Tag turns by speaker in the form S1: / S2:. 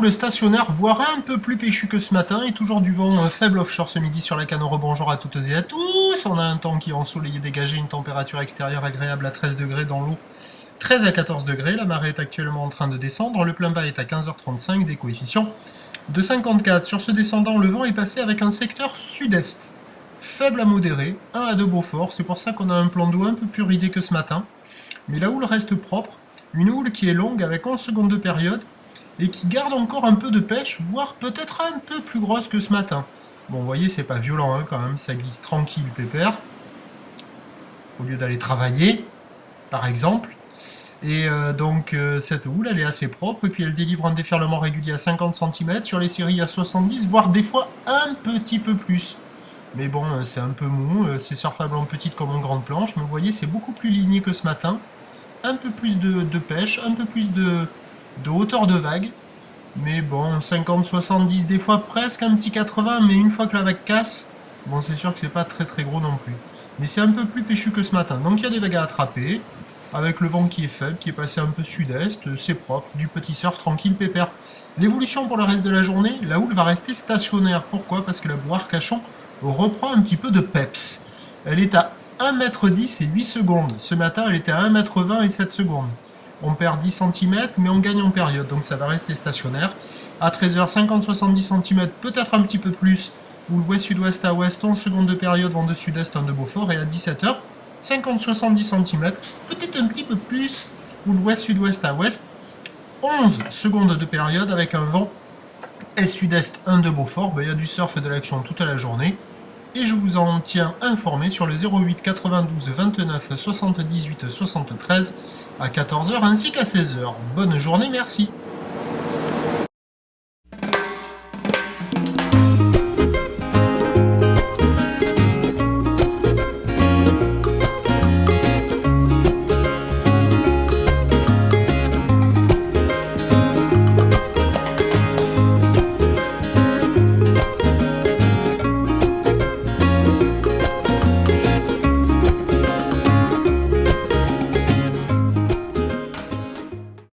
S1: houle stationnaire, voire un peu plus péchu que ce matin, et toujours du vent faible offshore ce midi sur la canne. Rebonjour à toutes et à tous. On a un temps qui est ensoleillé, dégagé, une température extérieure agréable à 13 degrés dans l'eau, 13 à 14 degrés. La marée est actuellement en train de descendre. Le plein bas est à 15h35, des coefficients de 54. Sur ce descendant, le vent est passé avec un secteur sud-est, faible à modéré, 1 à 2 Beaufort. C'est pour ça qu'on a un plan d'eau un peu plus ridé que ce matin. Mais la houle reste propre. Une houle qui est longue avec 11 secondes de période et qui garde encore un peu de pêche, voire peut-être un peu plus grosse que ce matin. Bon, vous voyez, c'est pas violent hein, quand même, ça glisse tranquille, pépère. Au lieu d'aller travailler, par exemple. Et donc cette houle, elle est assez propre, et puis elle délivre un déferlement régulier à 50 cm, sur les séries à 70, voire des fois un petit peu plus. Mais bon, c'est un peu mou, c'est surfable en petite comme en grande planche, mais vous voyez, c'est beaucoup plus ligné que ce matin. Un peu plus de pêche, un peu plus de hauteur de vague. Mais bon, 50-70, des fois presque un petit 80, mais une fois que la vague casse, bon, c'est sûr que c'est pas très très gros non plus. Mais c'est un peu plus péchu que ce matin. Donc il y a des vagues à attraper, avec le vent qui est faible, qui est passé un peu sud-est, c'est propre, du petit surf tranquille, pépère. L'évolution pour le reste de la journée, la houle va rester stationnaire. Pourquoi? Parce que la boire Cachon reprend un petit peu de peps. Elle est à 1m10 et 8 secondes. Ce matin, elle était à 1m20 et 7 secondes. On perd 10 cm, mais on gagne en période, donc ça va rester stationnaire. À 13h, 50-70 cm, peut-être un petit peu plus, ou l'ouest-sud-ouest à ouest, 11 secondes de période, vent de sud-est, 1 de Beaufort, et à 17h, 50-70 cm, peut-être un petit peu plus, ou l'ouest-sud-ouest à ouest, 11 secondes de période, avec un vent est-sud-est, 1 de Beaufort. Il y a du surf et de l'action toute la journée. Et je vous en tiens informé sur le 08 92 29 78 73 à 14h ainsi qu'à 16h. Bonne journée, merci.